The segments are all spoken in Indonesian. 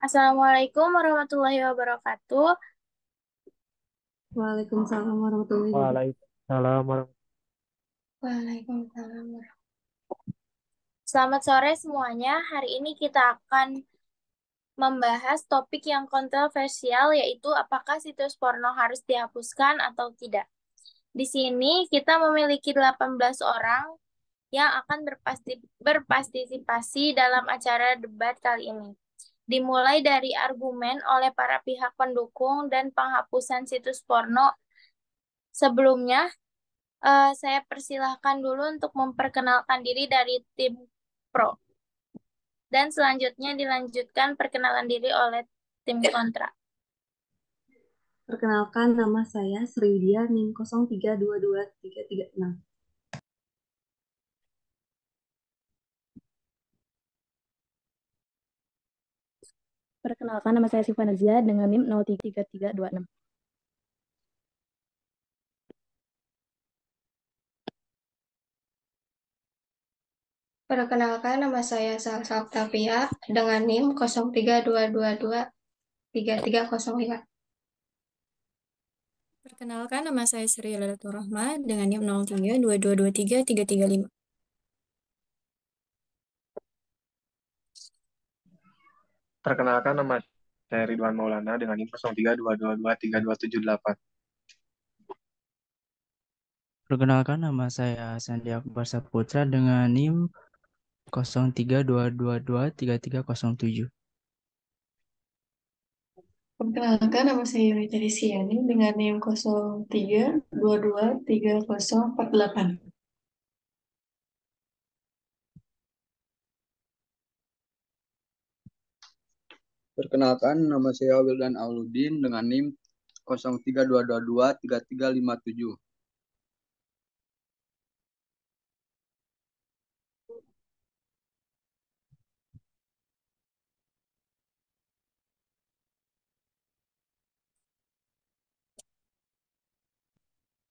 Assalamualaikum warahmatullahi wabarakatuh. Waalaikumsalam warahmatullahi wabarakatuh. Waalaikumsalam warahmatullahi Waalaikumsalam. Selamat sore semuanya. Hari ini kita akan membahas topik yang kontroversial, yaitu apakah situs porno harus dihapuskan atau tidak. Di sini kita memiliki 18 orang yang akan berpartisipasi dalam acara debat kali ini. Dimulai dari argumen oleh para pihak pendukung dan penghapusan situs porno. Sebelumnya, saya persilahkan dulu untuk memperkenalkan diri dari tim pro. Dan selanjutnya dilanjutkan perkenalan diri oleh tim kontra. Perkenalkan, nama saya Sri Widya, NIM 0322336. Perkenalkan, nama saya Siva Nazia dengan NIM 033326. Perkenalkan, nama saya Salsa Octavia dengan NIM 032223305. Perkenalkan, nama saya Sri Lalatul Rahma dengan NIM 0322233305. Perkenalkan, nama saya Ridwan Maulana dengan NIM 0322232788. Perkenalkan, nama saya Sandi Akbar Saputra dengan NIM 0322233307. Perkenalkan, nama saya Yunita Desiani dengan NIM 03223048. Perkenalkan, nama saya Wildan Auludin dengan NIM 0322233357.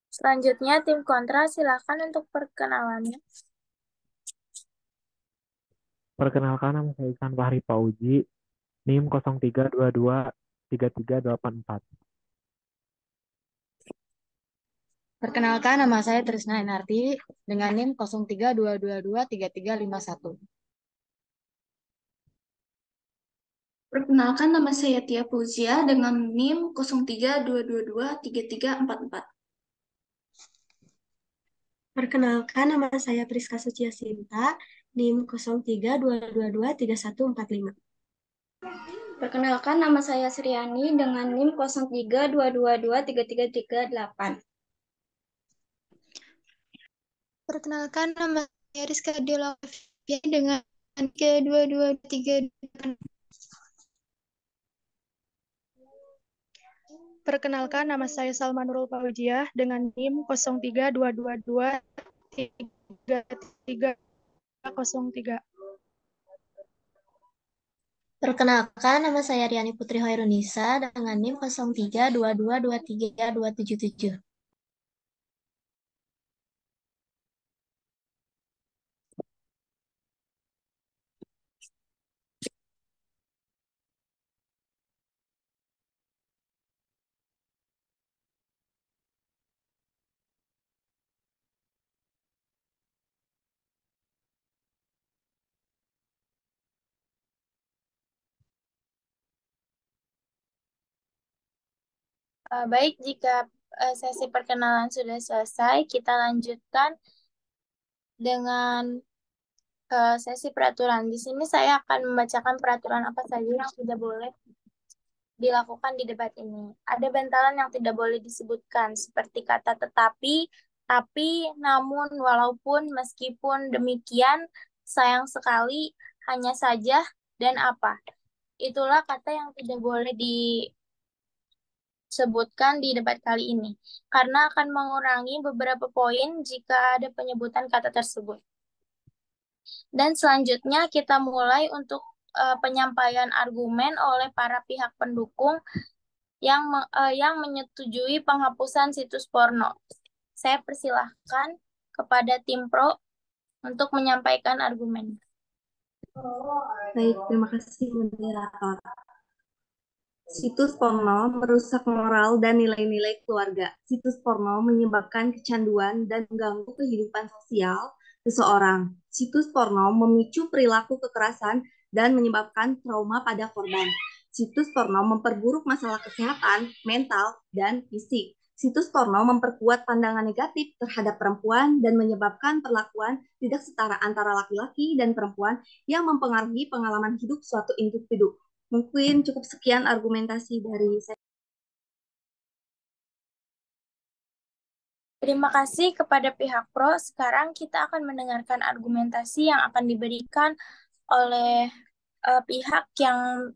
Selanjutnya tim kontra, silakan untuk perkenalannya. Perkenalkan, nama saya Iksan Fahri Pauji, NIM 03223384. Perkenalkan, nama saya Trisna Enarti dengan NIM 0322233351. Perkenalkan, nama saya Tia Fauzia dengan NIM 0322233344. Perkenalkan, nama saya Priska Sucia Sinta, NIM 0322232145. Perkenalkan, nama saya Sriani dengan NIM 0322233338. Perkenalkan, nama saya Rizka Delavia dengan K2223. Perkenalkan, nama saya Salma Nurul Fauziah dengan NIM 0322233303. Perkenalkan, nama saya Riani Putri Hoirunisa dengan NIM 0322232277. Baik, jika sesi perkenalan sudah selesai, kita lanjutkan dengan sesi peraturan. Di sini saya akan membacakan peraturan apa saja yang tidak boleh dilakukan di debat ini. Ada bantalan yang tidak boleh disebutkan, seperti kata tetapi, tapi, namun, walaupun, meskipun, demikian, sayang sekali, hanya saja, dan apa. Itulah kata yang tidak boleh disebutkan di debat kali ini, karena akan mengurangi beberapa poin jika ada penyebutan kata tersebut. Dan selanjutnya kita mulai untuk penyampaian argumen oleh para pihak pendukung yang menyetujui penghapusan situs porno. Saya persilahkan kepada tim pro untuk menyampaikan argumen. Baik, terima kasih moderator. Situs porno merusak moral dan nilai-nilai keluarga. Situs porno menyebabkan kecanduan dan mengganggu kehidupan sosial seseorang. Situs porno memicu perilaku kekerasan dan menyebabkan trauma pada korban. Situs porno memperburuk masalah kesehatan, mental, dan fisik. Situs porno memperkuat pandangan negatif terhadap perempuan dan menyebabkan perlakuan tidak setara antara laki-laki dan perempuan yang mempengaruhi pengalaman hidup suatu individu. Mungkin cukup sekian argumentasi dari saya. Terima kasih kepada pihak pro. Sekarang kita akan mendengarkan argumentasi yang akan diberikan oleh pihak yang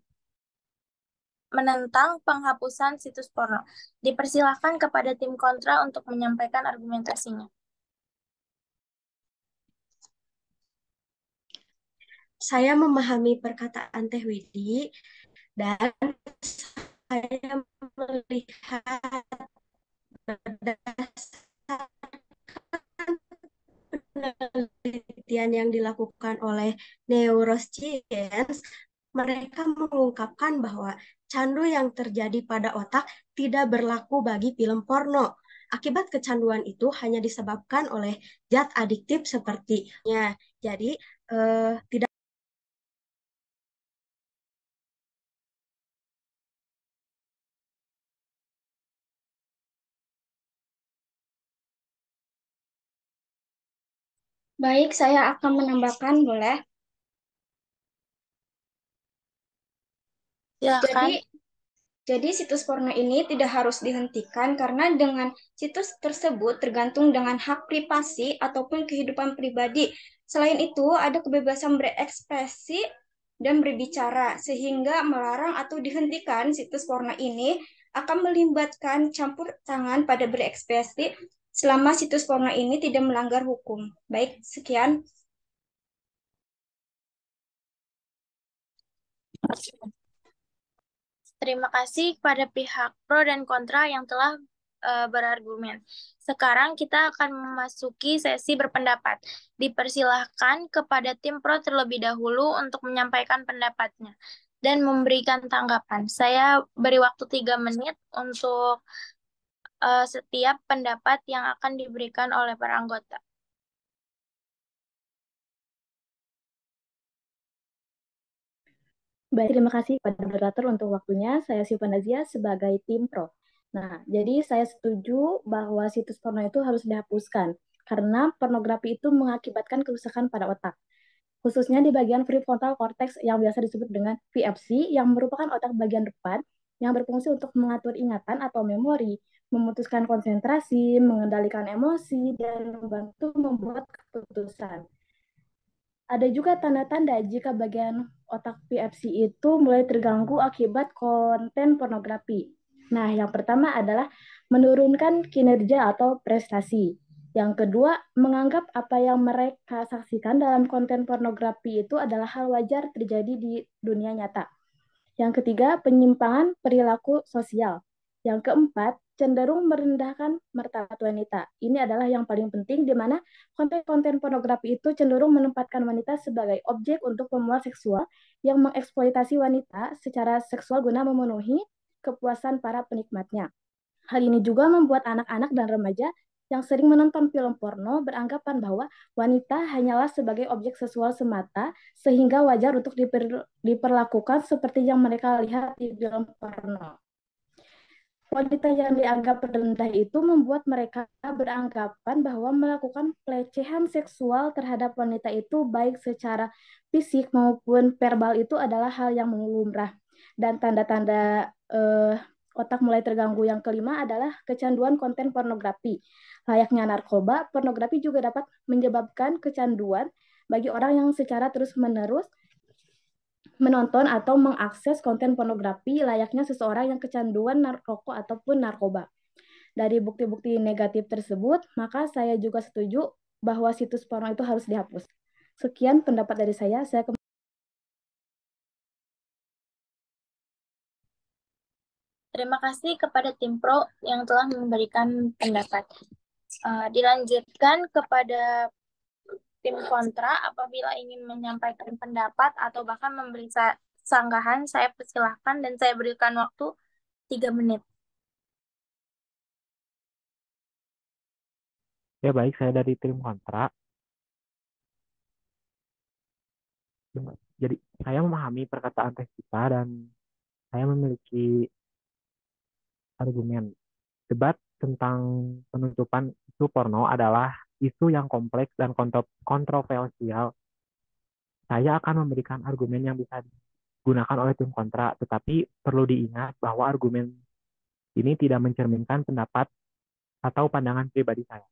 menentang penghapusan situs porno. Dipersilakan kepada tim kontra untuk menyampaikan argumentasinya. Saya memahami perkataan Teh Widi dan saya melihat berdasarkan penelitian yang dilakukan oleh neuroscience, mereka mengungkapkan bahwa candu yang terjadi pada otak tidak berlaku bagi film porno. Akibat kecanduan itu hanya disebabkan oleh zat adiktif sepertinya. Jadi, tidak. Baik, saya akan menambahkan, boleh? Silakan. Jadi situs porno ini tidak harus dihentikan karena dengan situs tersebut tergantung dengan hak privasi ataupun kehidupan pribadi. Selain itu, ada kebebasan berekspresi dan berbicara, sehingga melarang atau dihentikan situs porno ini akan melibatkan campur tangan pada berekspresi selama situs porno ini tidak melanggar hukum. Baik, sekian. Terima kasih kepada pihak pro dan kontra yang telah berargumen. Sekarang kita akan memasuki sesi berpendapat. Dipersilahkan kepada tim pro terlebih dahulu untuk menyampaikan pendapatnya dan memberikan tanggapan. Saya beri waktu 3 menit untuk setiap pendapat yang akan diberikan oleh para anggota. Baik, terima kasih kepada moderator untuk waktunya. Saya Siva Nazia sebagai tim pro. Nah, jadi saya setuju bahwa situs porno itu harus dihapuskan karena pornografi itu mengakibatkan kerusakan pada otak, khususnya di bagian prefrontal cortex yang biasa disebut dengan PFC, yang merupakan otak bagian depan yang berfungsi untuk mengatur ingatan atau memori, memutuskan konsentrasi, mengendalikan emosi, dan membantu membuat keputusan. Ada juga tanda-tanda jika bagian otak PFC itu mulai terganggu akibat konten pornografi. Nah, yang pertama adalah menurunkan kinerja atau prestasi. Yang kedua, menganggap apa yang mereka saksikan dalam konten pornografi itu adalah hal wajar terjadi di dunia nyata. Yang ketiga, penyimpangan perilaku sosial. Yang keempat, cenderung merendahkan martabat wanita. Ini adalah yang paling penting, di mana konten-konten pornografi itu cenderung menempatkan wanita sebagai objek untuk pemuas seksual yang mengeksploitasi wanita secara seksual guna memenuhi kepuasan para penikmatnya. Hal ini juga membuat anak-anak dan remaja yang sering menonton film porno beranggapan bahwa wanita hanyalah sebagai objek seksual semata, sehingga wajar untuk diperlakukan seperti yang mereka lihat di film porno. Wanita yang dianggap rendah itu membuat mereka beranggapan bahwa melakukan pelecehan seksual terhadap wanita itu baik secara fisik maupun verbal itu adalah hal yang lumrah. Dan tanda-tanda otak mulai terganggu yang kelima adalah kecanduan konten pornografi. Layaknya narkoba, pornografi juga dapat menyebabkan kecanduan bagi orang yang secara terus-menerus menonton atau mengakses konten pornografi layaknya seseorang yang kecanduan rokok ataupun narkoba. Dari bukti-bukti negatif tersebut, maka saya juga setuju bahwa situs porno itu harus dihapus. Sekian pendapat dari saya. Terima kasih kepada tim pro yang telah memberikan pendapat. Dilanjutkan kepada tim kontra apabila ingin menyampaikan pendapat atau bahkan memberi sanggahan, saya persilahkan dan saya berikan waktu 3 menit. Ya baik, saya dari tim kontra. Jadi saya memahami perkataan tes kita dan saya memiliki argumen. Debat tentang penutupan isu porno adalah isu yang kompleks dan kontroversial. Saya akan memberikan argumen yang bisa digunakan oleh tim kontra, tetapi perlu diingat bahwa argumen ini tidak mencerminkan pendapat atau pandangan pribadi saya.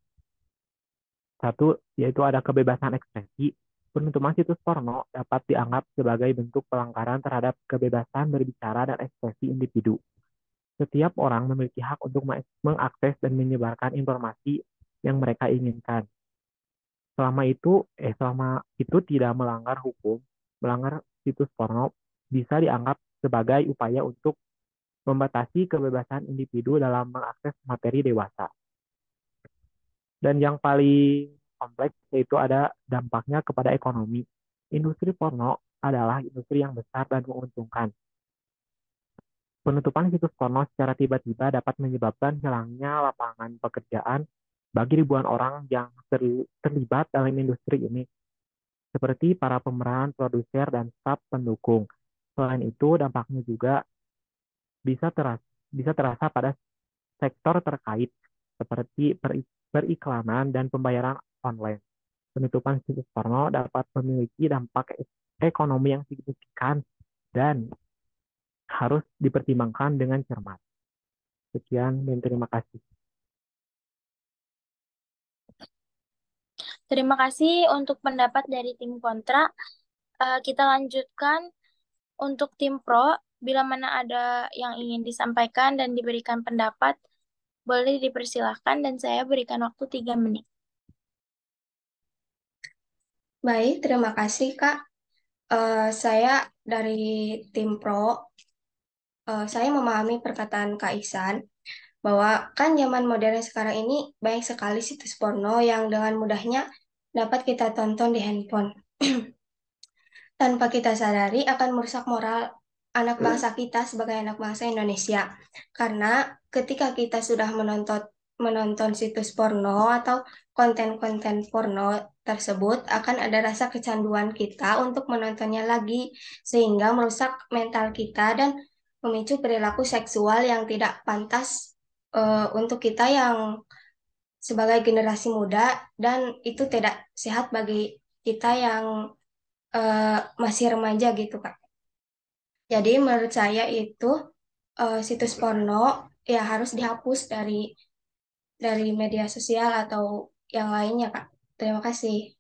Satu, yaitu ada kebebasan ekspresi. Penutupan situs porno dapat dianggap sebagai bentuk pelanggaran terhadap kebebasan berbicara dan ekspresi individu. Setiap orang memiliki hak untuk mengakses dan menyebarkan informasi yang mereka inginkan. Selama itu tidak melanggar hukum, melanggar situs porno bisa dianggap sebagai upaya untuk membatasi kebebasan individu dalam mengakses materi dewasa. Dan yang paling kompleks yaitu ada dampaknya kepada ekonomi. Industri porno adalah industri yang besar dan menguntungkan. Penutupan situs porno secara tiba-tiba dapat menyebabkan hilangnya lapangan pekerjaan bagi ribuan orang yang terlibat dalam industri ini, seperti para pemeran, produser, dan staf pendukung. Selain itu, dampaknya juga bisa terasa pada sektor terkait, seperti periklanan dan pembayaran online. Penutupan situs porno dapat memiliki dampak ekonomi yang signifikan dan harus dipertimbangkan dengan cermat. Sekian dan terima kasih. Terima kasih untuk pendapat dari tim kontra. Kita lanjutkan untuk tim pro. Bila mana ada yang ingin disampaikan dan diberikan pendapat, boleh dipersilahkan dan saya berikan waktu 3 menit. Baik, terima kasih Kak. Saya dari tim pro, saya memahami perkataan Kak Ihsan bahwa kan zaman modern sekarang ini banyak sekali situs porno yang dengan mudahnya dapat kita tonton di handphone. Tanpa kita sadari akan merusak moral anak bangsa kita sebagai anak bangsa Indonesia. Karena ketika kita sudah menonton situs porno atau konten-konten porno tersebut, akan ada rasa kecanduan kita untuk menontonnya lagi, sehingga merusak mental kita dan memicu perilaku seksual yang tidak pantas untuk kita yang sebagai generasi muda, dan itu tidak sehat bagi kita yang masih remaja gitu Kak. Jadi menurut saya itu situs porno ya harus dihapus dari media sosial atau yang lainnya Kak. Terima kasih.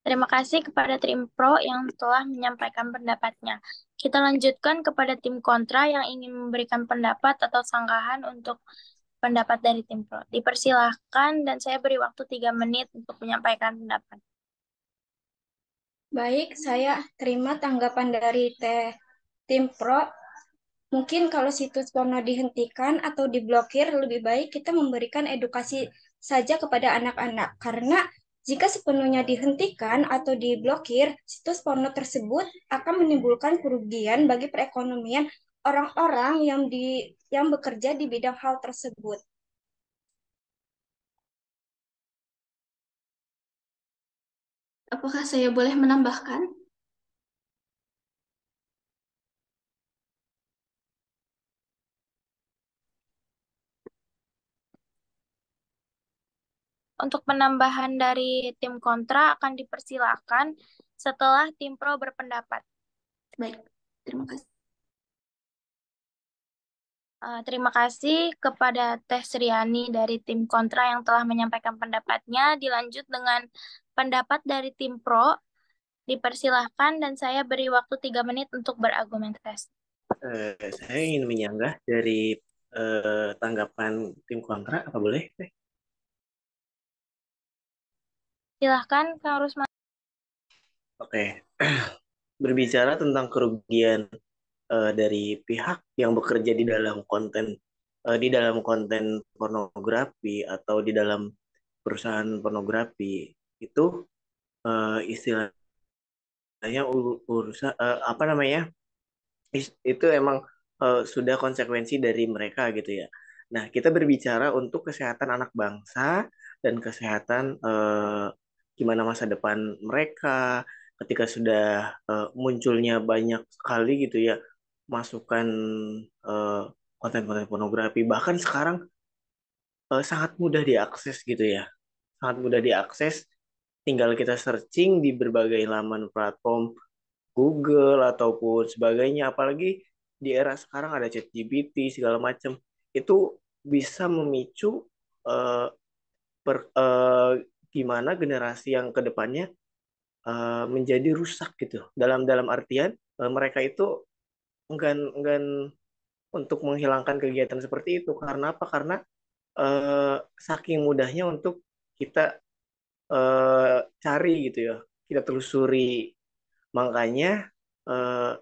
Terima kasih kepada tim pro yang telah menyampaikan pendapatnya. Kita lanjutkan kepada tim kontra yang ingin memberikan pendapat atau sanggahan untuk pendapat dari tim pro. Dipersilahkan dan saya beri waktu 3 menit untuk menyampaikan pendapat. Baik, saya terima tanggapan dari tim pro. Mungkin kalau situs porno dihentikan atau diblokir, lebih baik kita memberikan edukasi saja kepada anak-anak. Karena jika sepenuhnya dihentikan atau diblokir, situs porno tersebut akan menimbulkan kerugian bagi perekonomian orang-orang yang bekerja di bidang hal tersebut. Apakah saya boleh menambahkan? Untuk penambahan dari tim kontra akan dipersilakan setelah tim pro berpendapat. Baik, terima kasih. Terima kasih kepada Teh Sriani dari tim kontra yang telah menyampaikan pendapatnya. Dilanjut dengan pendapat dari tim pro. Dipersilahkan dan saya beri waktu 3 menit untuk berargumentasi. Saya ingin menyanggah dari tanggapan tim kontra, apa boleh? Silahkan, Kang Rusman. Oke, berbicara tentang kerugian dari pihak yang bekerja di dalam konten pornografi atau di dalam perusahaan pornografi itu istilahnya urusan apa namanya, itu emang sudah konsekuensi dari mereka gitu ya. Nah, kita berbicara untuk kesehatan anak bangsa dan kesehatan gimana masa depan mereka ketika sudah munculnya banyak sekali gitu ya masukan eh, konten-konten pornografi. Bahkan sekarang sangat mudah diakses gitu ya. Sangat mudah diakses, tinggal kita searching di berbagai laman platform Google ataupun sebagainya, apalagi di era sekarang ada ChatGPT segala macam, itu bisa memicu eh, gimana generasi yang kedepannya menjadi rusak gitu. Dalam artian mereka itu enggan untuk menghilangkan kegiatan seperti itu. Karena apa? Karena saking mudahnya untuk kita cari gitu ya, kita telusuri. Makanya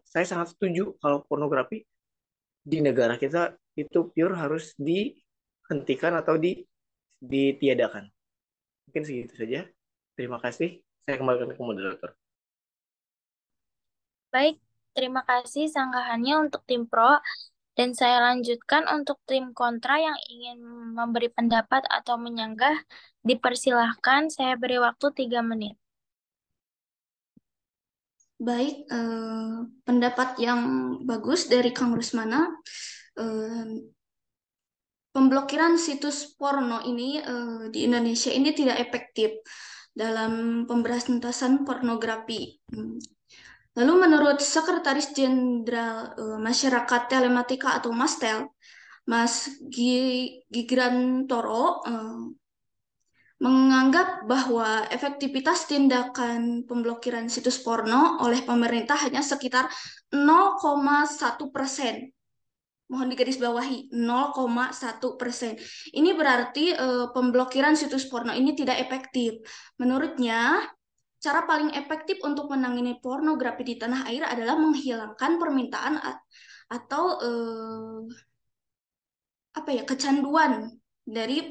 saya sangat setuju kalau pornografi di negara kita itu pure harus dihentikan atau ditiadakan. Mungkin segitu saja. Terima kasih. Saya kembalikan ke moderator. Baik, terima kasih sanggahannya untuk tim pro. Dan saya lanjutkan untuk tim kontra yang ingin memberi pendapat atau menyanggah. Dipersilahkan, saya beri waktu 3 menit. Baik, pendapat yang bagus dari Kang Rusmana. Pemblokiran situs porno ini di Indonesia ini tidak efektif dalam pemberantasan pornografi. Lalu menurut Sekretaris Jenderal Masyarakat Telematika atau Mastel, Mas Gigrantoro menganggap bahwa efektivitas tindakan pemblokiran situs porno oleh pemerintah hanya sekitar 0,1%. Mohon digarisbawahi, 0,1%. Ini berarti pemblokiran situs porno ini tidak efektif. Menurutnya, cara paling efektif untuk menangani pornografi di tanah air adalah menghilangkan permintaan atau kecanduan dari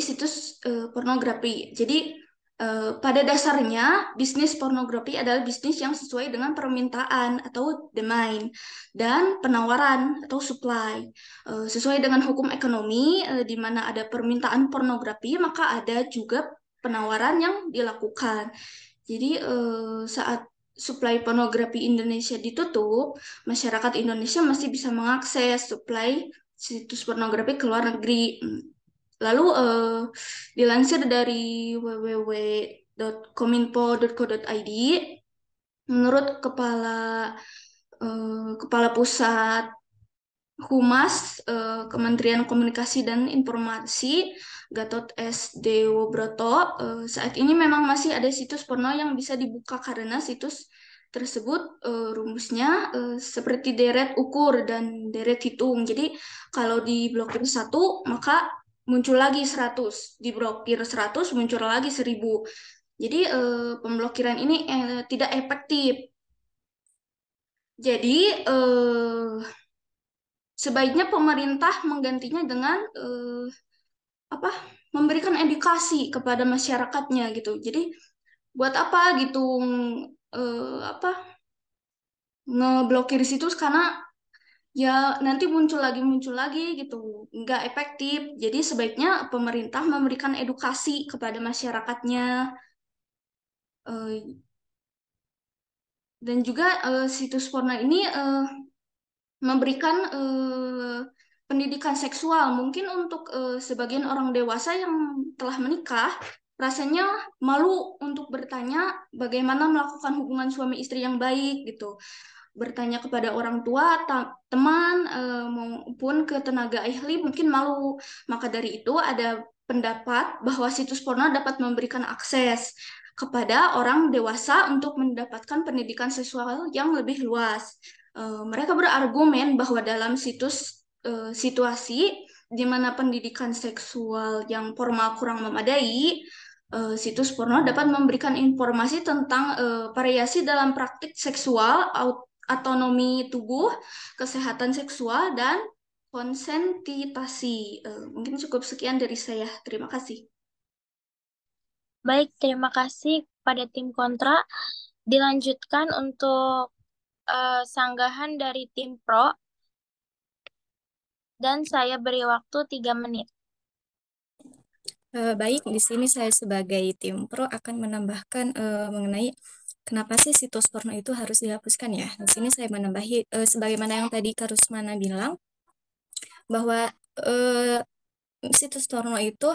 situs pornografi. Jadi pada dasarnya bisnis pornografi adalah bisnis yang sesuai dengan permintaan atau demand dan penawaran atau supply. Sesuai dengan hukum ekonomi, di mana ada permintaan pornografi, maka ada juga penawaran yang dilakukan. Jadi saat supply pornografi Indonesia ditutup, masyarakat Indonesia masih bisa mengakses supply situs pornografi ke luar negeri. Lalu dilansir dari www.kominfo.co.id, menurut Kepala Pusat Humas Kementerian Komunikasi dan Informasi Gatot S. Dewobroto, saat ini memang masih ada situs porno yang bisa dibuka karena situs tersebut rumusnya seperti deret ukur dan deret hitung. Jadi kalau diblokir 1, maka muncul lagi 100, diblokir 100 muncul lagi 1000. Jadi pemblokiran ini tidak efektif. Jadi sebaiknya pemerintah menggantinya dengan memberikan edukasi kepada masyarakatnya gitu. Jadi buat apa gitu ngeblokir situs karena ya nanti muncul lagi gitu, nggak efektif. Jadi sebaiknya pemerintah memberikan edukasi kepada masyarakatnya, dan juga situs porno ini memberikan pendidikan seksual. Mungkin untuk sebagian orang dewasa yang telah menikah, rasanya malu untuk bertanya bagaimana melakukan hubungan suami istri yang baik gitu. Bertanya kepada orang tua, teman, maupun ke tenaga ahli mungkin malu. Maka dari itu ada pendapat bahwa situs porno dapat memberikan akses kepada orang dewasa untuk mendapatkan pendidikan seksual yang lebih luas. Mereka berargumen bahwa dalam situasi di mana pendidikan seksual yang formal kurang memadai, situs porno dapat memberikan informasi tentang variasi dalam praktik seksual, autonomi tubuh, kesehatan seksual, dan konsentitasi. Mungkin cukup sekian dari saya. Terima kasih. Baik, terima kasih pada tim kontra. dilanjutkan untuk sanggahan dari tim pro dan saya beri waktu 3 menit. Baik, di sini saya sebagai tim pro akan menambahkan mengenai kenapa sih situs porno itu harus dihapuskan ya. Di sini saya menambahi sebagaimana yang tadi Karusmana bilang bahwa situs porno itu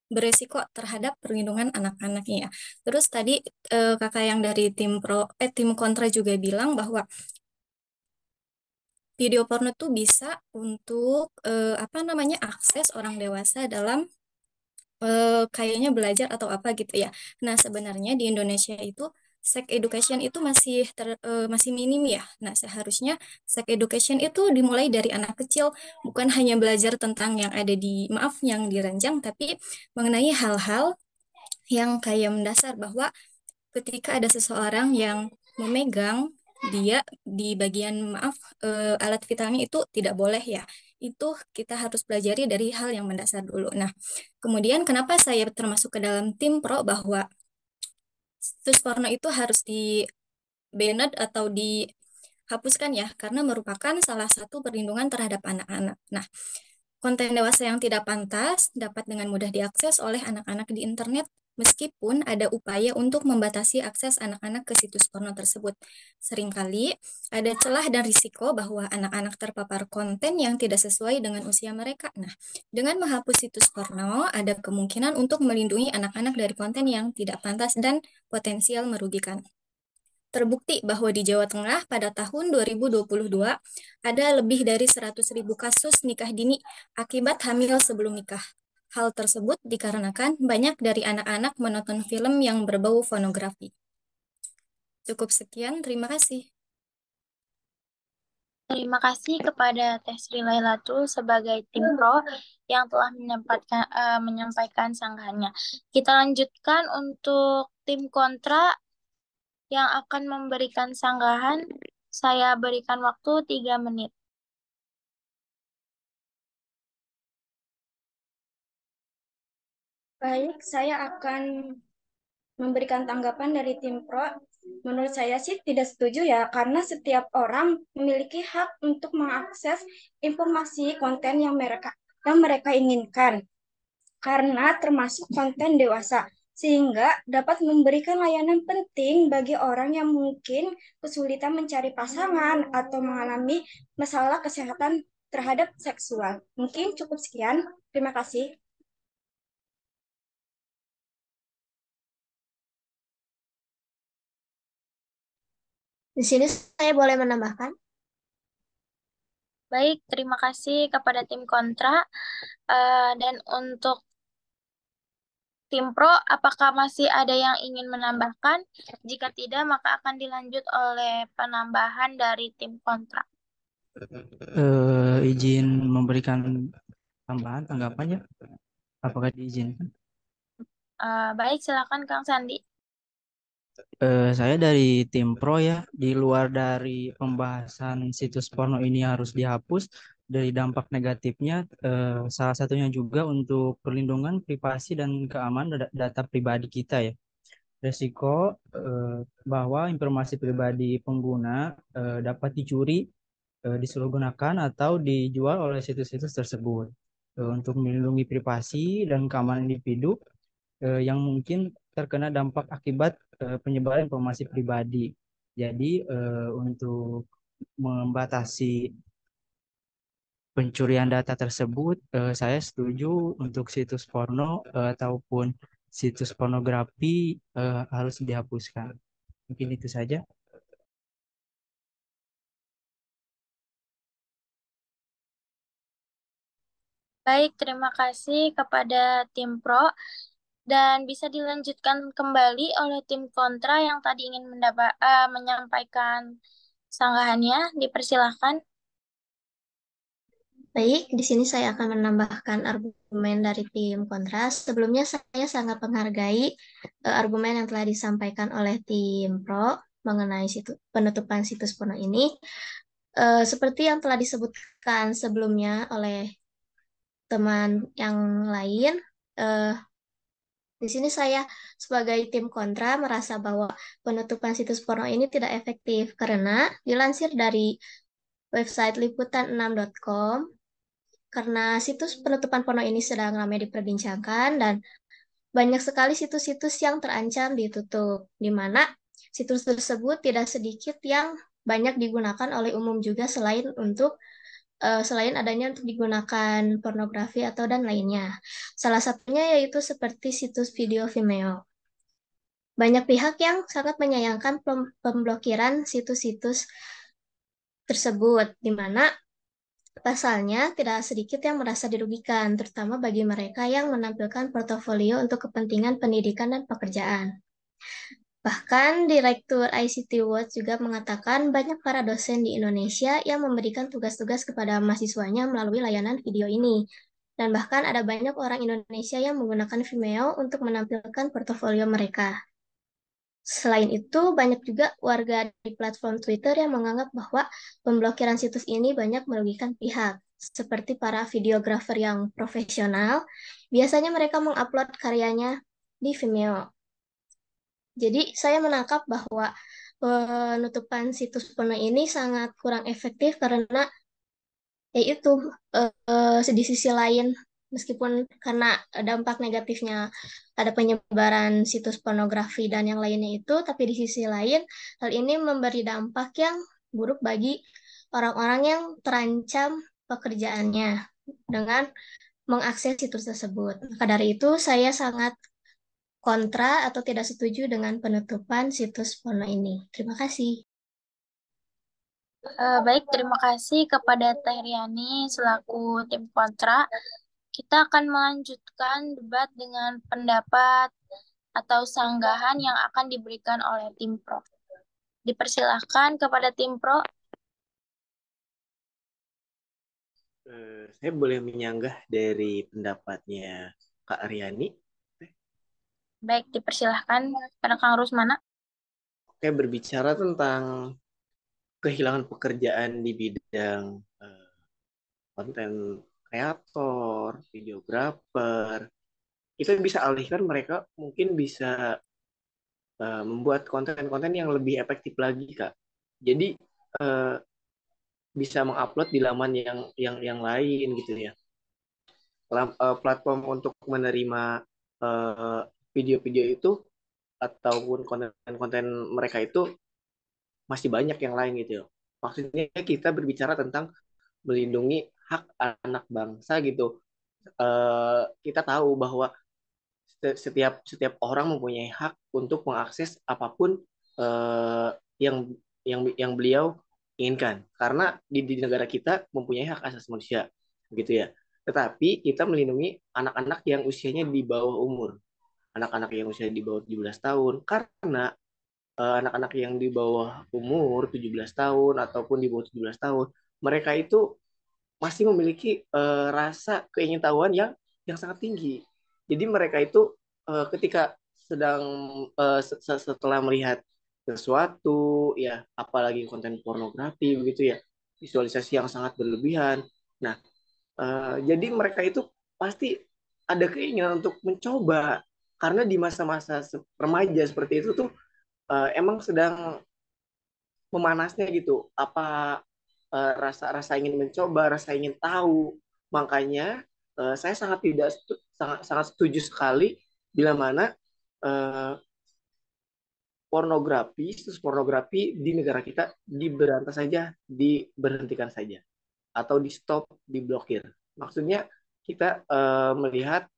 beresiko terhadap perlindungan anak-anaknya ya. Terus tadi kakak yang dari tim kontra juga bilang bahwa video porno tuh bisa untuk apa namanya akses orang dewasa dalam kayaknya belajar atau apa gitu ya. Nah, sebenarnya di Indonesia itu sex education itu masih minim ya. Nah, seharusnya sex education itu dimulai dari anak kecil, bukan hanya belajar tentang yang ada di, maaf, yang diranjang, tapi mengenai hal-hal yang kayak mendasar bahwa ketika ada seseorang yang memegang dia di bagian maaf alat vitalnya itu tidak boleh ya. Itu kita harus pelajari dari hal yang mendasar dulu. Nah, kemudian kenapa saya termasuk ke dalam tim pro bahwa situs porno itu harus di banned atau dihapuskan ya, karena merupakan salah satu perlindungan terhadap anak-anak. Nah, konten dewasa yang tidak pantas dapat dengan mudah diakses oleh anak-anak di internet, meskipun ada upaya untuk membatasi akses anak-anak ke situs porno tersebut. Seringkali ada celah dan risiko bahwa anak-anak terpapar konten yang tidak sesuai dengan usia mereka. Nah, dengan menghapus situs porno, ada kemungkinan untuk melindungi anak-anak dari konten yang tidak pantas dan potensial merugikan. Terbukti bahwa di Jawa Tengah pada tahun 2022 ada lebih dari 100.000 kasus nikah dini akibat hamil sebelum nikah. Hal tersebut dikarenakan banyak dari anak-anak menonton film yang berbau pornografi. Cukup sekian, terima kasih. Terima kasih kepada Teh Sri Lailatul sebagai tim pro yang telah menyampaikan sanggahannya. Kita lanjutkan untuk tim kontra yang akan memberikan sanggahan. Saya berikan waktu 3 menit. Baik, saya akan memberikan tanggapan dari tim pro. Menurut saya sih tidak setuju ya, karena setiap orang memiliki hak untuk mengakses informasi konten yang mereka inginkan, karena termasuk konten dewasa, sehingga dapat memberikan layanan penting bagi orang yang mungkin kesulitan mencari pasangan atau mengalami masalah kesehatan terhadap seksual. Mungkin cukup sekian. Terima kasih. Di sini saya boleh menambahkan. Baik, terima kasih kepada tim kontra. Dan untuk tim pro, apakah masih ada yang ingin menambahkan? Jika tidak, maka akan dilanjut oleh penambahan dari tim kontra. Izin memberikan tambahan tanggapannya. Apakah diizinkan? Baik, silakan Kang Sandi. Saya dari tim pro ya, di luar dari pembahasan situs porno ini harus dihapus, dari dampak negatifnya, salah satunya juga untuk perlindungan privasi dan keamanan data pribadi kita ya. Resiko bahwa informasi pribadi pengguna dapat dicuri, disalahgunakan atau dijual oleh situs-situs tersebut. Untuk melindungi privasi dan keamanan individu yang mungkin terkena dampak akibat penyebaran informasi pribadi. Jadi untuk membatasi pencurian data tersebut, saya setuju untuk situs porno ataupun situs pornografi harus dihapuskan. Mungkin itu saja. Baik, terima kasih kepada tim pro. Dan bisa dilanjutkan kembali oleh tim kontra yang tadi ingin menyampaikan sanggahannya. Dipersilahkan. Baik, di sini saya akan menambahkan argumen dari tim kontra. Sebelumnya saya sangat menghargai argumen yang telah disampaikan oleh tim pro mengenai penutupan situs porno ini. Seperti yang telah disebutkan sebelumnya oleh teman yang lain, Di sini saya sebagai tim kontra merasa bahwa penutupan situs porno ini tidak efektif karena dilansir dari website liputan6.com, karena situs penutupan porno ini sedang ramai diperbincangkan dan banyak sekali situs-situs yang terancam ditutup, di mana situs tersebut tidak sedikit yang banyak digunakan oleh umum juga selain adanya untuk digunakan pornografi atau dan lainnya. Salah satunya yaitu seperti situs video Vimeo. Banyak pihak yang sangat menyayangkan pemblokiran situs-situs tersebut, di mana pasalnya tidak sedikit yang merasa dirugikan, terutama bagi mereka yang menampilkan portofolio untuk kepentingan pendidikan dan pekerjaan. Bahkan Direktur ICT Watch juga mengatakan banyak para dosen di Indonesia yang memberikan tugas-tugas kepada mahasiswanya melalui layanan video ini. Dan bahkan ada banyak orang Indonesia yang menggunakan Vimeo untuk menampilkan portofolio mereka. Selain itu, banyak juga warga di platform Twitter yang menganggap bahwa pemblokiran situs ini banyak merugikan pihak, seperti para videografer yang profesional. Biasanya mereka mengupload karyanya di Vimeo. Jadi, saya menangkap bahwa penutupan situs porno ini sangat kurang efektif karena yaitu di sisi lain, meskipun karena dampak negatifnya ada penyebaran situs pornografi dan yang lainnya itu, tapi di sisi lain hal ini memberi dampak yang buruk bagi orang-orang yang terancam pekerjaannya dengan mengakses situs tersebut. Maka dari itu saya sangat kontra atau tidak setuju dengan penutupan situs porno ini. Terima kasih. Baik, terima kasih kepada Teh Riani selaku tim kontra. Kita akan melanjutkan debat dengan pendapat atau sanggahan yang akan diberikan oleh tim pro. Dipersilahkan kepada tim pro. Saya boleh menyanggah dari pendapatnya Kak Aryani. Baik, dipersilahkan pada Kang Rusmana. Oke, berbicara tentang kehilangan pekerjaan di bidang konten kreator, videografer, kita bisa alihkan mereka mungkin bisa membuat konten-konten yang lebih efektif lagi, Kak. Jadi bisa mengupload di laman yang lain gitu ya. Platform untuk menerima video-video itu ataupun konten-konten mereka itu masih banyak yang lain gitu ya. Maksudnya kita berbicara tentang melindungi hak anak bangsa gitu. Kita tahu bahwa setiap orang mempunyai hak untuk mengakses apapun yang yang beliau inginkan, karena di negara kita mempunyai hak asasi manusia gitu ya. Tetapi kita melindungi anak-anak yang usianya di bawah umur, anak-anak yang usia di bawah 17 tahun, karena anak-anak yang di bawah umur 17 tahun ataupun di bawah 17 tahun, mereka itu masih memiliki rasa keingintahuan yang sangat tinggi. Jadi mereka itu ketika sedang setelah melihat sesuatu ya, apalagi konten pornografi begitu ya, visualisasi yang sangat berlebihan. Nah, jadi mereka itu pasti ada keinginan untuk mencoba, karena di masa-masa remaja seperti itu tuh emang sedang memanasnya gitu. Apa rasa ingin mencoba, rasa ingin tahu. Makanya saya sangat tidak sangat sangat setuju sekali bila mana eh, pornografi, situs pornografi di negara kita diberantas saja, diberhentikan saja, atau di stop, diblokir. Maksudnya kita melihat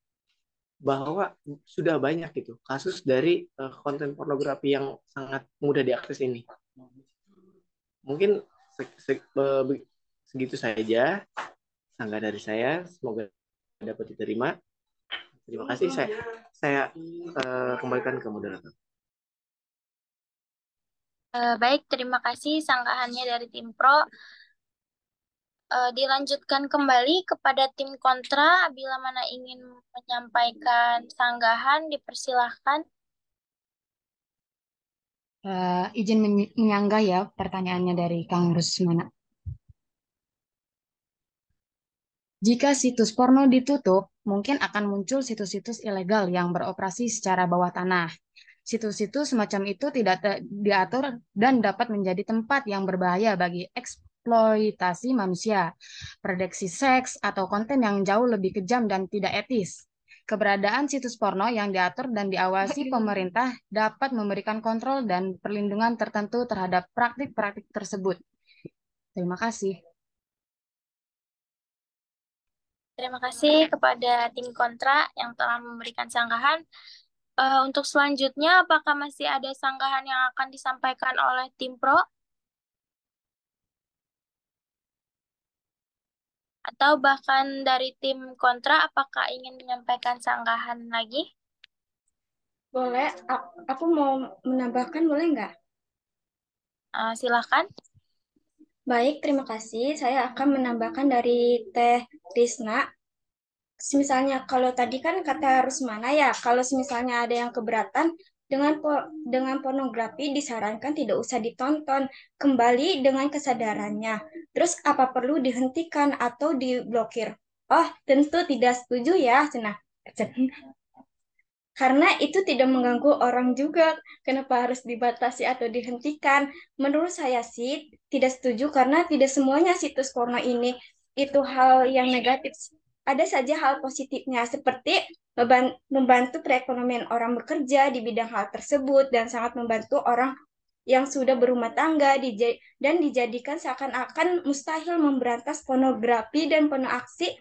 bahwa sudah banyak gitu kasus dari konten pornografi yang sangat mudah diakses ini. Mungkin segitu saja sanggah dari saya. Semoga dapat diterima. Terima kasih. Saya kembalikan ke moderator. Baik, terima kasih sanggahannya dari tim pro. Dilanjutkan kembali kepada tim kontra. Bila mana ingin menyampaikan sanggahan, dipersilahkan. Izin menyanggah ya pertanyaannya dari Kang Rusmana. Jika situs porno ditutup, mungkin akan muncul situs-situs ilegal yang beroperasi secara bawah tanah. Situs-situs semacam itu tidak diatur dan dapat menjadi tempat yang berbahaya bagi eksploitasi manusia, prediksi seks, atau konten yang jauh lebih kejam dan tidak etis. Keberadaan situs porno yang diatur dan diawasi pemerintah dapat memberikan kontrol dan perlindungan tertentu terhadap praktik-praktik tersebut. Terima kasih. Terima kasih kepada tim kontra yang telah memberikan sanggahan. Untuk selanjutnya, apakah masih ada sanggahan yang akan disampaikan oleh tim pro? Atau bahkan dari tim kontra, apakah ingin menyampaikan sanggahan lagi? Boleh, aku mau menambahkan, boleh nggak? Silakan. Baik, terima kasih. Saya akan menambahkan dari Teh Risna. Misalnya kalau tadi kan kata Rusmana ya, kalau misalnya ada yang keberatan dengan pornografi disarankan tidak usah ditonton, kembali dengan kesadarannya. Terus apa perlu dihentikan atau diblokir? Oh, tentu tidak setuju ya, Cenah. Karena itu tidak mengganggu orang juga. Kenapa harus dibatasi atau dihentikan? Menurut saya sih tidak setuju karena tidak semuanya situs porno ini itu hal yang negatif. Ada saja hal positifnya seperti membantu perekonomian orang bekerja di bidang hal tersebut dan sangat membantu orang yang sudah berumah tangga dan dijadikan seakan-akan mustahil memberantas pornografi dan porno aksi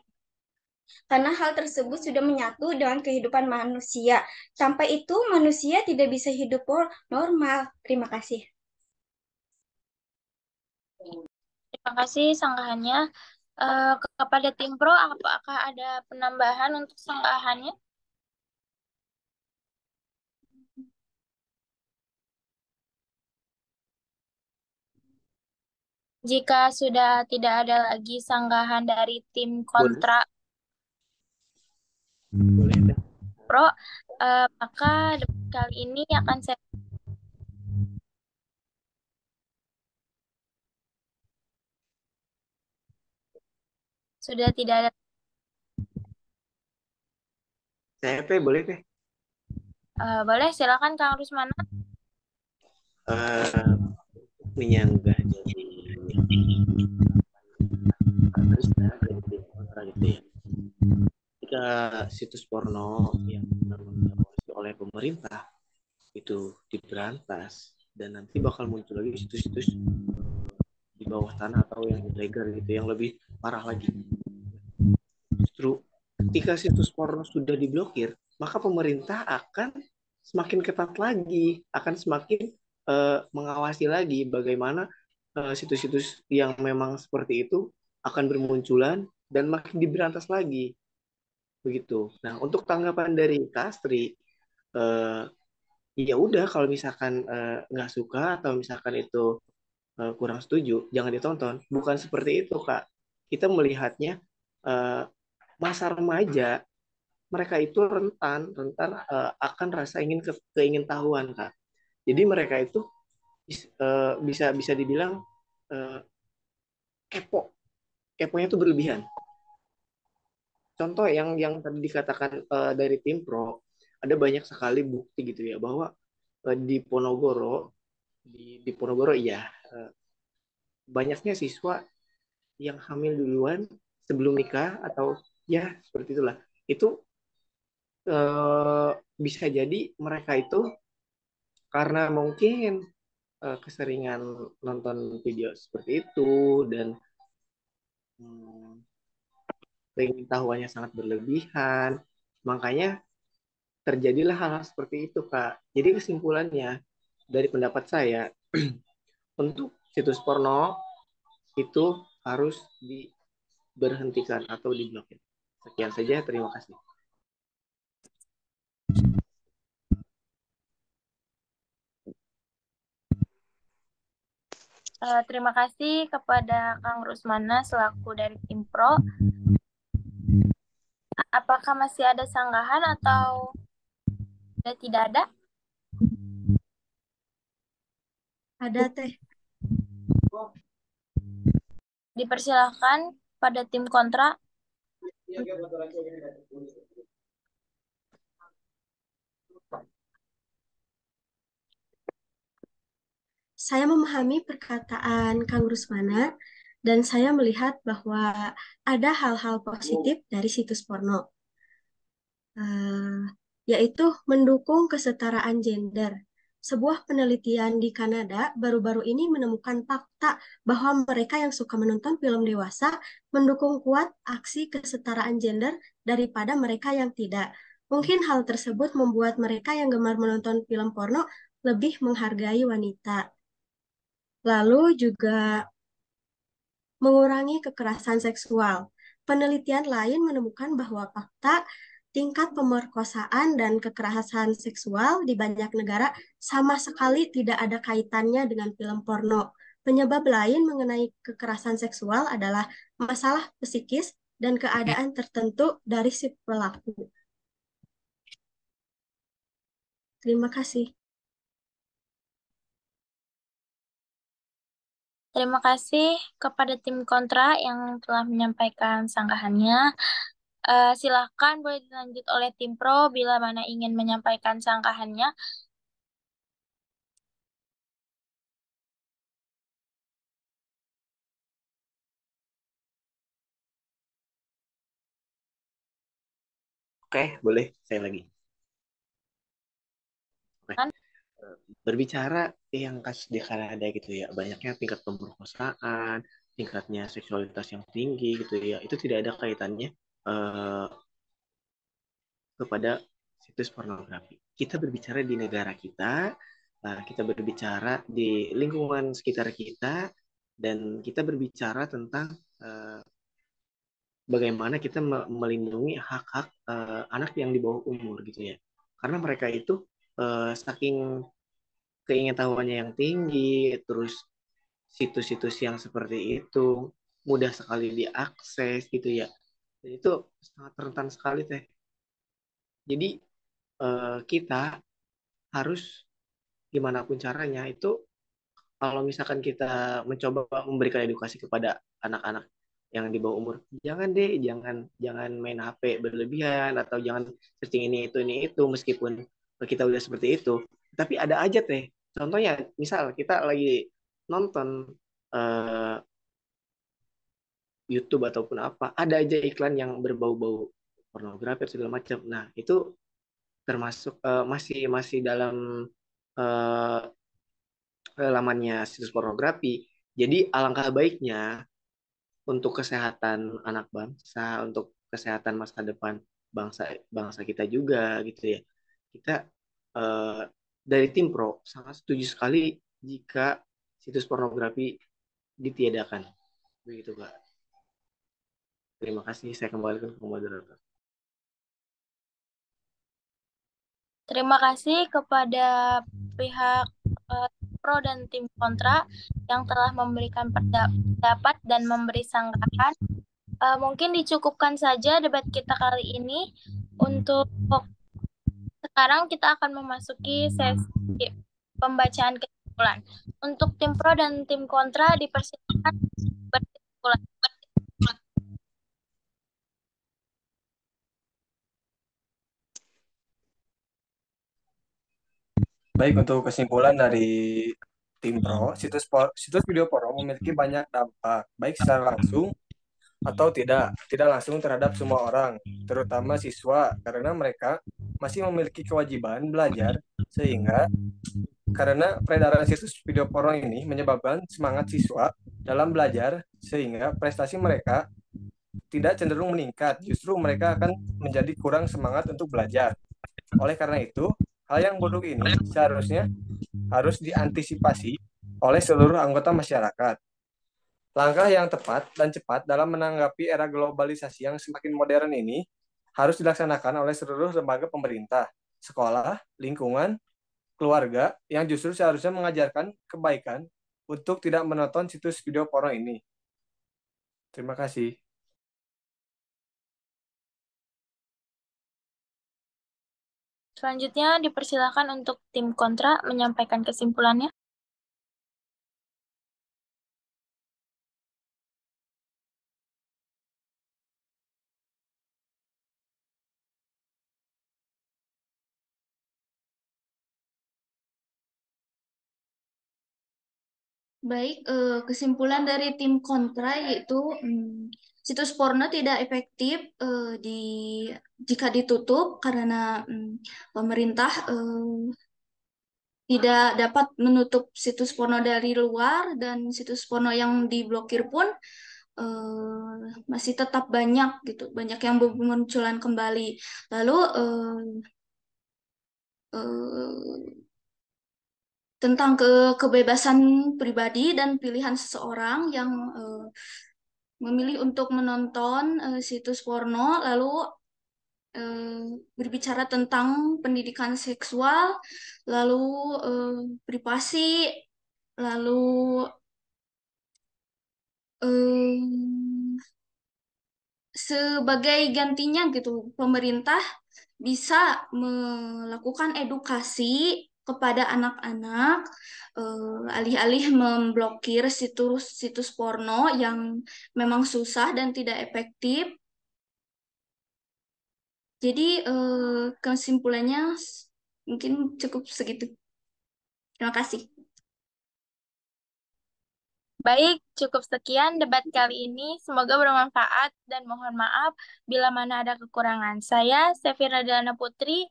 karena hal tersebut sudah menyatu dengan kehidupan manusia. Sampai itu manusia tidak bisa hidup normal. Terima kasih. Terima kasih sanggahannya. Kepada tim pro, apakah ada penambahan untuk sanggahannya? Jika sudah tidak ada lagi sanggahan dari tim kontra pro, maka kali ini akan saya sudah tidak ada. CP boleh teh? Boleh, silakan Kang Rusmana. Menyanggah jika situs porno yang diawasi oleh pemerintah itu diberantas dan nanti bakal muncul lagi situs-situs di bawah tanah atau yang ilegal gitu yang lebih parah lagi. Justru ketika situs porno sudah diblokir, maka pemerintah akan semakin ketat lagi, akan semakin mengawasi lagi bagaimana situs-situs yang memang seperti itu akan bermunculan dan makin diberantas lagi. Begitu. Nah, untuk tanggapan dari Kastri, ya udah kalau misalkan nggak suka atau misalkan itu kurang setuju, jangan ditonton. Bukan seperti itu, Kak. Kita melihatnya masa remaja, mereka itu rentan akan rasa keingintahuan, Kak. Jadi mereka itu bisa dibilang keponya itu berlebihan. Contoh yang tadi dikatakan dari tim pro, ada banyak sekali bukti gitu ya bahwa di Ponorogo iya banyaknya siswa yang hamil duluan sebelum nikah atau ya seperti itulah. Itu bisa jadi mereka itu karena mungkin keseringan nonton video seperti itu dan pengetahuannya sangat berlebihan, makanya terjadilah hal-hal seperti itu, Kak. Jadi kesimpulannya dari pendapat saya untuk situs porno itu harus diberhentikan atau diblokir. Sekian saja, terima kasih. Terima kasih kepada Kang Rusmana selaku dari tim pro. Apakah masih ada sanggahan atau tidak ada? Ada teh. Dipersilahkan pada tim kontra. Saya memahami perkataan Kang Rusmana dan saya melihat bahwa ada hal-hal positif dari situs porno, eh, yaitu mendukung kesetaraan gender. Sebuah penelitian di Kanada baru-baru ini menemukan fakta bahwa mereka yang suka menonton film dewasa mendukung kuat aksi kesetaraan gender daripada mereka yang tidak. Mungkin hal tersebut membuat mereka yang gemar menonton film porno lebih menghargai wanita. Lalu juga mengurangi kekerasan seksual. Penelitian lain menemukan bahwa fakta tingkat pemerkosaan dan kekerasan seksual di banyak negara sama sekali tidak ada kaitannya dengan film porno. Penyebab lain mengenai kekerasan seksual adalah masalah psikis dan keadaan tertentu dari si pelaku. Terima kasih. Terima kasih kepada tim kontra yang telah menyampaikan sanggahannya. Silakan boleh dilanjut oleh tim pro bila mana ingin menyampaikan sanggahannya. Oke, boleh saya lagi. Oke. Kan? Berbicara yang kasus di Kanada gitu ya, banyaknya tingkat pemerkosaan, tingkatnya seksualitas yang tinggi gitu ya, itu tidak ada kaitannya kepada situs pornografi. Kita berbicara di negara kita, kita berbicara di lingkungan sekitar kita, dan kita berbicara tentang bagaimana kita melindungi hak-hak anak yang di bawah umur gitu ya. Karena mereka itu saking keingintahuannya yang tinggi, terus situs-situs yang seperti itu mudah sekali diakses gitu ya. Dan itu sangat rentan sekali teh. Jadi kita harus gimana pun caranya itu kalau misalkan kita mencoba memberikan edukasi kepada anak-anak yang di bawah umur, jangan deh, jangan main HP berlebihan atau jangan searching ini itu meskipun kita udah seperti itu. Tapi ada aja teh. Contohnya, misal kita lagi nonton uh, YouTube ataupun apa, ada aja iklan yang berbau-bau pornografi atau segala macam. Nah, itu termasuk masih masih dalam uh, lamannya situs pornografi. Jadi alangkah baiknya untuk kesehatan anak bangsa, untuk kesehatan masa depan bangsa bangsa kita juga gitu ya. Kita eh, dari tim pro sangat setuju sekali jika situs pornografi ditiadakan. Begitu, Kak. Terima kasih. Saya kembalikan ke moderator. Terima kasih kepada pihak pro dan tim kontra yang telah memberikan pendapat dan memberi sanggahan. Mungkin dicukupkan saja debat kita kali ini. Untuk sekarang kita akan memasuki sesi pembacaan kesimpulan. Untuk tim pro dan tim kontra dipersilakan berkesimpulan. Baik, untuk kesimpulan dari tim pro, situs video porno memiliki banyak dampak, baik secara langsung atau tidak langsung terhadap semua orang, terutama siswa, karena mereka masih memiliki kewajiban belajar, sehingga karena peredaran situs video porno ini menyebabkan semangat siswa dalam belajar, sehingga prestasi mereka tidak cenderung meningkat, justru mereka akan menjadi kurang semangat untuk belajar. Oleh karena itu, hal yang buruk ini seharusnya harus diantisipasi oleh seluruh anggota masyarakat. Langkah yang tepat dan cepat dalam menanggapi era globalisasi yang semakin modern ini harus dilaksanakan oleh seluruh lembaga pemerintah, sekolah, lingkungan, keluarga yang justru seharusnya mengajarkan kebaikan untuk tidak menonton situs video porno ini. Terima kasih. Selanjutnya dipersilakan untuk tim kontra menyampaikan kesimpulannya. Baik, kesimpulan dari tim kontra yaitu situs porno tidak efektif jika ditutup karena pemerintah tidak dapat menutup situs porno dari luar dan situs porno yang diblokir pun masih tetap banyak gitu, banyak yang bermunculan kembali. Lalu tentang kebebasan pribadi dan pilihan seseorang yang memilih untuk menonton situs porno, lalu berbicara tentang pendidikan seksual, lalu privasi, lalu sebagai gantinya gitu, pemerintah bisa melakukan edukasi kepada anak-anak alih-alih memblokir situs-situs porno yang memang susah dan tidak efektif. Jadi kesimpulannya mungkin cukup segitu. Terima kasih. Baik, cukup sekian debat kali ini. Semoga bermanfaat dan mohon maaf bila mana ada kekurangan. Saya, Sefira Dana Putri,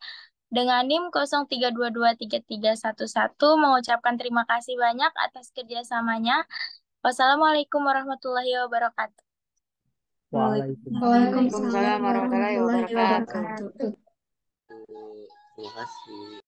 dengan NIM 03223311 mengucapkan terima kasih banyak atas kerjasamanya. Wassalamualaikum warahmatullahi wabarakatuh. Waalaikumsalam warahmatullahi wabarakatuh. Terima kasih.